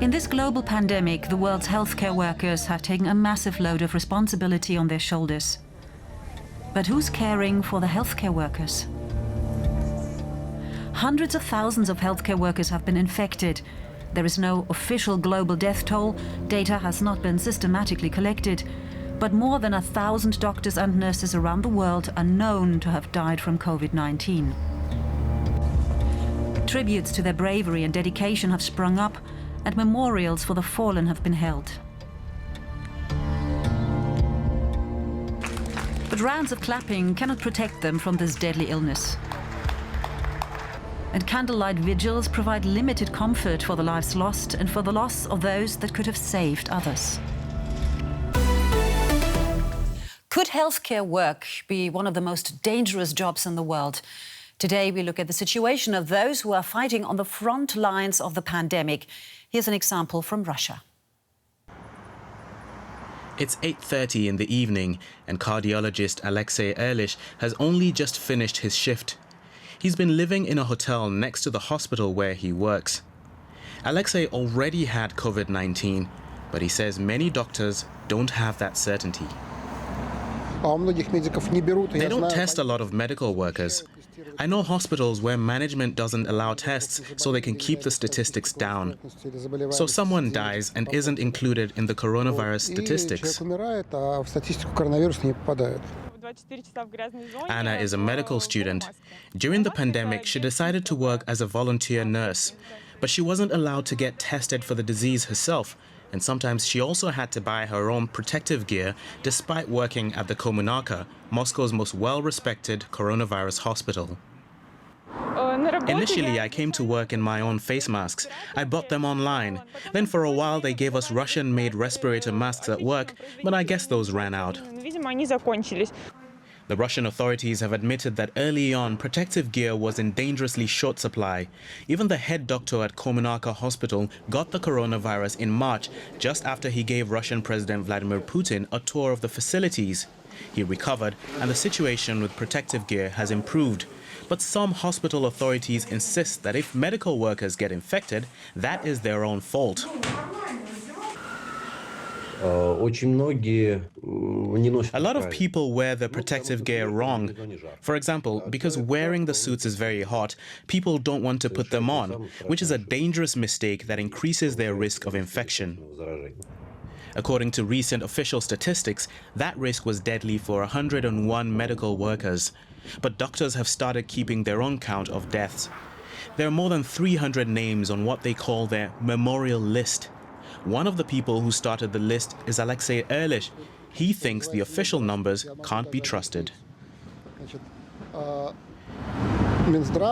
In this global pandemic, the world's healthcare workers have taken a massive load of responsibility on their shoulders. But who's caring for the healthcare workers? Hundreds of thousands of healthcare workers have been infected. There is no official global death toll. Data has not been systematically collected. But more than 1,000 doctors and nurses around the world are known to have died from COVID-19. Tributes to their bravery and dedication have sprung up, and memorials for the fallen have been held. But rounds of clapping cannot protect them from this deadly illness. And candlelight vigils provide limited comfort for the lives lost and for the loss of those that could have saved others. Could healthcare work be one of the most dangerous jobs in the world? Today we look at the situation of those who are fighting on the front lines of the pandemic. Here's an example from Russia. It's 8:30 in the evening and cardiologist Alexei Ehrlich has only just finished his shift. He's been living in a hotel next to the hospital where he works. Alexei already had COVID-19, but he says many doctors don't have that certainty. They don't test a lot of medical workers. I know hospitals where management doesn't allow tests so they can keep the statistics down. So someone dies and isn't included in the coronavirus statistics. Anna is a medical student. During the pandemic, she decided to work as a volunteer nurse. But she wasn't allowed to get tested for the disease herself. And sometimes she also had to buy her own protective gear despite working at the Kommunarka, Moscow's most well-respected coronavirus hospital. Initially, I came to work in my own face masks. I bought them online. Then for a while, they gave us Russian-made respirator masks at work, but I guess those ran out. The Russian authorities have admitted that early on, protective gear was in dangerously short supply. Even the head doctor at Kommunarka Hospital got the coronavirus in March, just after he gave Russian President Vladimir Putin a tour of the facilities. He recovered, and the situation with protective gear has improved. But some hospital authorities insist that if medical workers get infected, that is their own fault. A lot of people wear the protective gear wrong. For example, because wearing the suits is very hot, people don't want to put them on, which is a dangerous mistake that increases their risk of infection. According to recent official statistics, that risk was deadly for 101 medical workers. But doctors have started keeping their own count of deaths. There are more than 300 names on what they call their memorial list. One of the people who started the list is Alexei Ehrlich. He thinks the official numbers can't be trusted.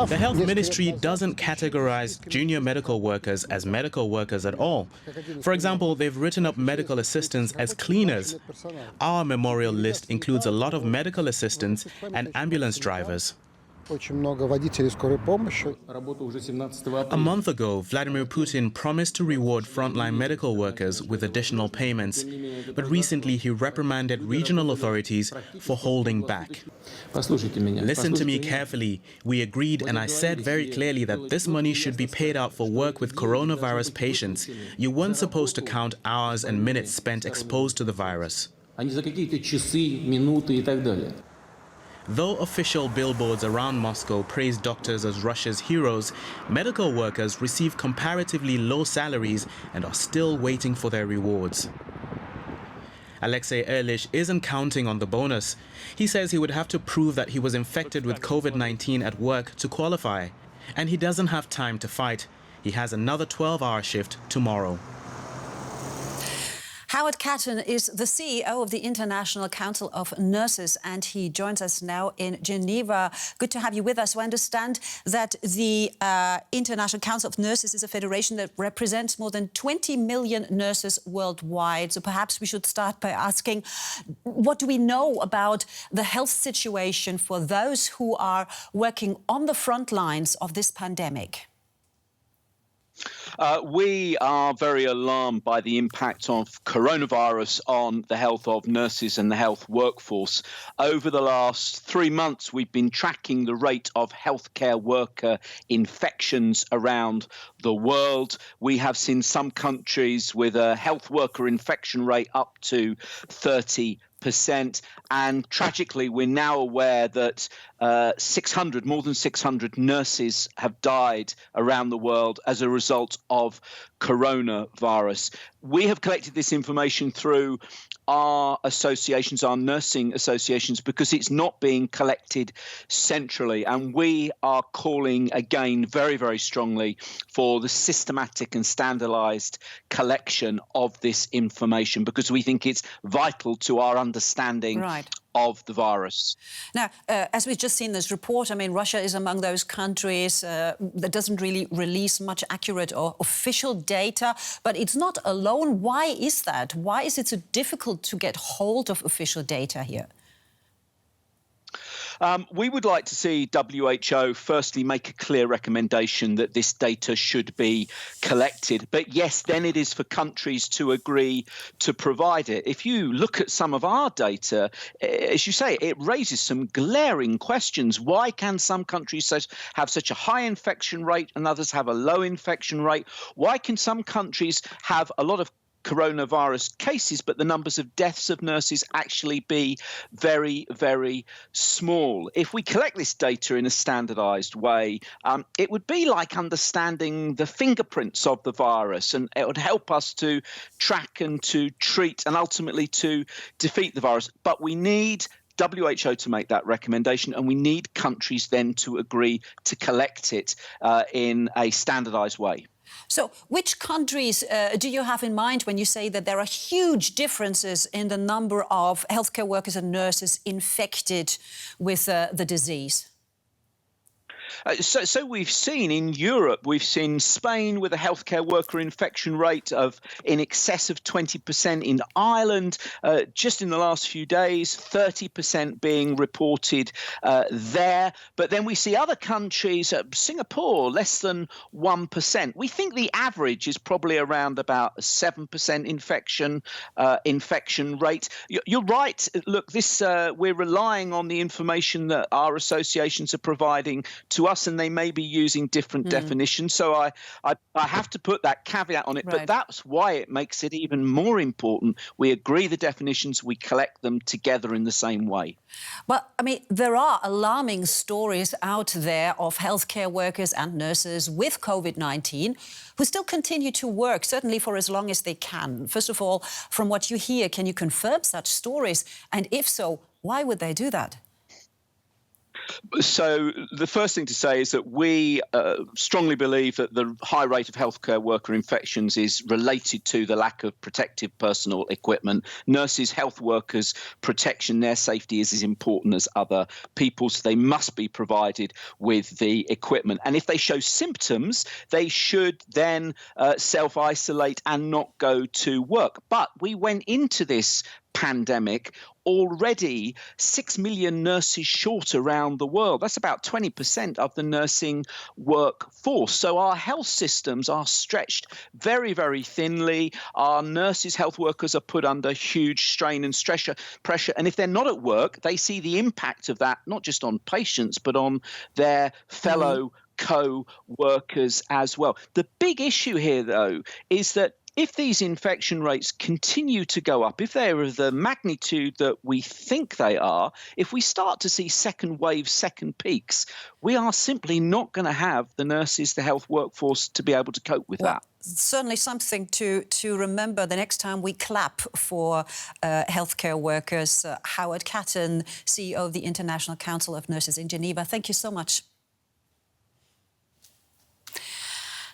The health ministry doesn't categorize junior medical workers as medical workers at all. For example, they've written up medical assistants as cleaners. Our memorial list includes a lot of medical assistants and ambulance drivers. A month ago, Vladimir Putin promised to reward frontline medical workers with additional payments, but recently he reprimanded regional authorities for holding back. Listen to me carefully. We agreed, and I said very clearly that this money should be paid out for work with coronavirus patients. You weren't supposed to count hours and minutes spent exposed to the virus. Though official billboards around Moscow praise doctors as Russia's heroes, medical workers receive comparatively low salaries and are still waiting for their rewards. Alexei Ehrlich isn't counting on the bonus. He says he would have to prove that he was infected with COVID-19 at work to qualify. And he doesn't have time to fight. He has another 12-hour shift tomorrow. Howard Catton is the CEO of the International Council of Nurses, and he joins us now in Geneva. Good to have you with us. I understand that the International Council of Nurses is a federation that represents more than 20 million nurses worldwide. So perhaps we should start by asking, what do we know about the health situation for those who are working on the front lines of this pandemic? We are very alarmed by the impact of coronavirus on the health of nurses and the health workforce. Over the last 3 months, we've been tracking the rate of healthcare worker infections around the world. We have seen some countries with a health worker infection rate up to 30%. And tragically, we're now aware that more than 600 nurses have died around the world as a result of coronavirus. We have collected this information through our associations, our nursing associations, because it's not being collected centrally. And we are calling again very, very strongly for the systematic and standardized collection of this information, because we think it's vital to our understanding of the virus. Now, as we've just seen this report, I mean, Russia is among those countries that doesn't really release much accurate or official data, but it's not alone. Why is that? Why is it so difficult to get hold of official data here? We would like to see WHO firstly make a clear recommendation that this data should be collected. But yes, then it is for countries to agree to provide it. If you look at some of our data, as you say, it raises some glaring questions. Why can some countries have such a high infection rate and others have a low infection rate? Why can some countries have a lot of coronavirus cases, but the numbers of deaths of nurses actually be very, very small? If we collect this data in a standardized way, it would be like understanding the fingerprints of the virus, and it would help us to track and to treat and ultimately to defeat the virus. But we need WHO to make that recommendation, and we need countries then to agree to collect it in a standardized way. So which countries do you have in mind when you say that there are huge differences in the number of healthcare workers and nurses infected with the disease? So we've seen in Europe, we've seen Spain with a healthcare worker infection rate of in excess of 20%. In Ireland, just in the last few days, 30% being reported there. But then we see other countries, Singapore, less than 1%. We think the average is probably around about a 7% infection rate. You're right. Look, we're relying on the information that our associations are providing to us, and they may be using different definitions. So I have to put that caveat on it. But that's why it makes it even more important. We agree the definitions, we collect them together in the same way. Well, I mean, there are alarming stories out there of healthcare workers and nurses with COVID-19 who still continue to work, certainly for as long as they can. First of all, from what you hear, can you confirm such stories? And if so, why would they do that? So the first thing to say is that we strongly believe that the high rate of healthcare worker infections is related to the lack of protective personal equipment. Nurses, health workers, protection, their safety is as important as other people's. They must be provided with the equipment. And if they show symptoms, they should then self-isolate and not go to work. But we went into this pandemic already 6 million nurses short around the world. That's about 20% of the nursing workforce. So our health systems are stretched very, very thinly. Our nurses, health workers are put under huge strain and pressure. And if they're not at work, they see the impact of that, not just on patients, but on their fellow co-workers as well. The big issue here, though, is that if these infection rates continue to go up, if they're of the magnitude that we think they are, if we start to see second waves, second peaks, we are simply not going to have the nurses, the health workforce to be able to cope with that. Certainly something to remember the next time we clap for healthcare workers. Howard Catton, CEO of the International Council of Nurses in Geneva. Thank you so much.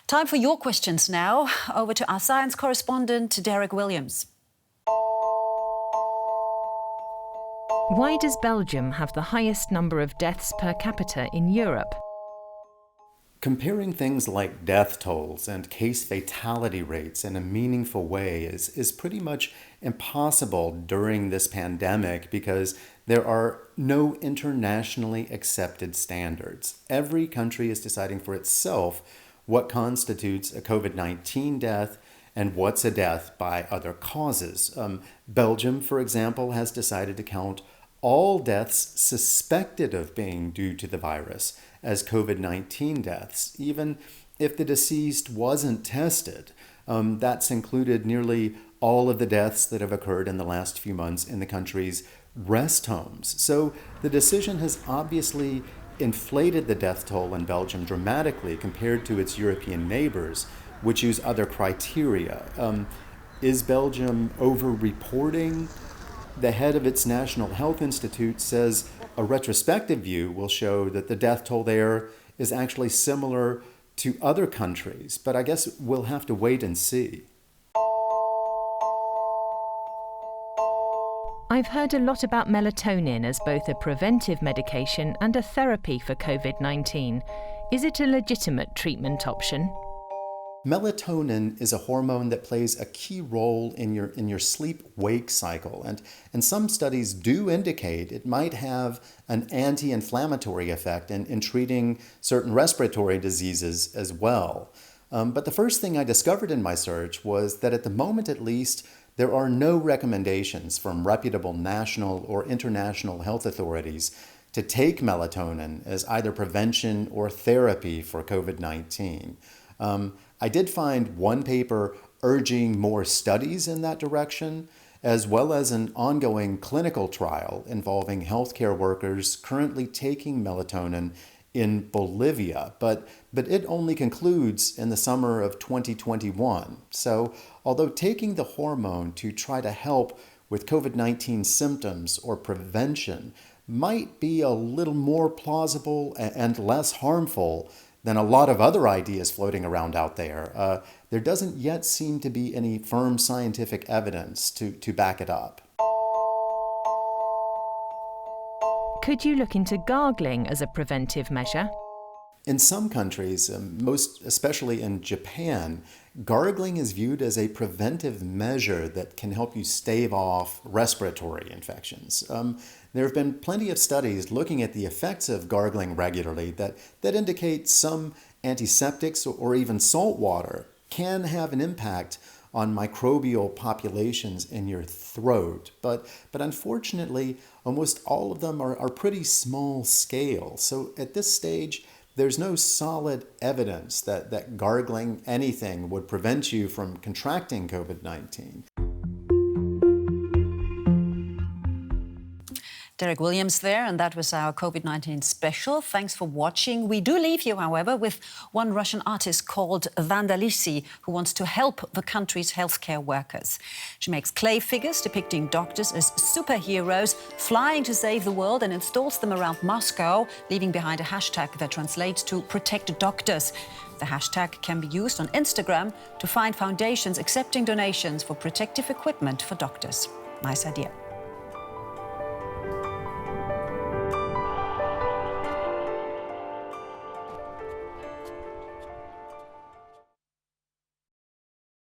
Time for your questions now. Over to our science correspondent, Derek Williams. Why does Belgium have the highest number of deaths per capita in Europe? Comparing things like death tolls and case fatality rates in a meaningful way is pretty much impossible during this pandemic because there are no internationally accepted standards. Every country is deciding for itself what constitutes a COVID-19 death and what's a death by other causes. Belgium, for example, has decided to count all deaths suspected of being due to the virus as COVID-19 deaths, even if the deceased wasn't tested. That's included nearly all of the deaths that have occurred in the last few months in the country's rest homes. So the decision has obviously inflated the death toll in Belgium dramatically compared to its European neighbors, which use other criteria. Is Belgium over-reporting? The head of its National Health Institute says a retrospective view will show that the death toll there is actually similar to other countries, but I guess we'll have to wait and see. I've heard a lot about melatonin as both a preventive medication and a therapy for COVID-19. Is it a legitimate treatment option? Melatonin is a hormone that plays a key role in your sleep-wake cycle, and some studies do indicate it might have an anti-inflammatory effect in treating certain respiratory diseases as well. But the first thing I discovered in my search was that at the moment at least, there are no recommendations from reputable national or international health authorities to take melatonin as either prevention or therapy for COVID-19. I did find one paper urging more studies in that direction, as well as an ongoing clinical trial involving healthcare workers currently taking melatonin in Bolivia, but it only concludes in the summer of 2021. So although taking the hormone to try to help with COVID-19 symptoms or prevention might be a little more plausible and less harmful than a lot of other ideas floating around out there, there doesn't yet seem to be any firm scientific evidence to back it up. Could you look into gargling as a preventive measure? In some countries, most especially in Japan, gargling is viewed as a preventive measure that can help you stave off respiratory infections. There have been plenty of studies looking at the effects of gargling regularly that indicate some antiseptics or even salt water can have an impact on microbial populations in your throat. But unfortunately, almost all of them are pretty small scale. So at this stage, there's no solid evidence that gargling anything would prevent you from contracting COVID-19. Derek Williams there, and that was our COVID-19 special. Thanks for watching. We do leave you, however, with one Russian artist called Vandalisi, who wants to help the country's healthcare workers. She makes clay figures depicting doctors as superheroes flying to save the world and installs them around Moscow, leaving behind a hashtag that translates to "Protect Doctors." The hashtag can be used on Instagram to find foundations accepting donations for protective equipment for doctors. Nice idea.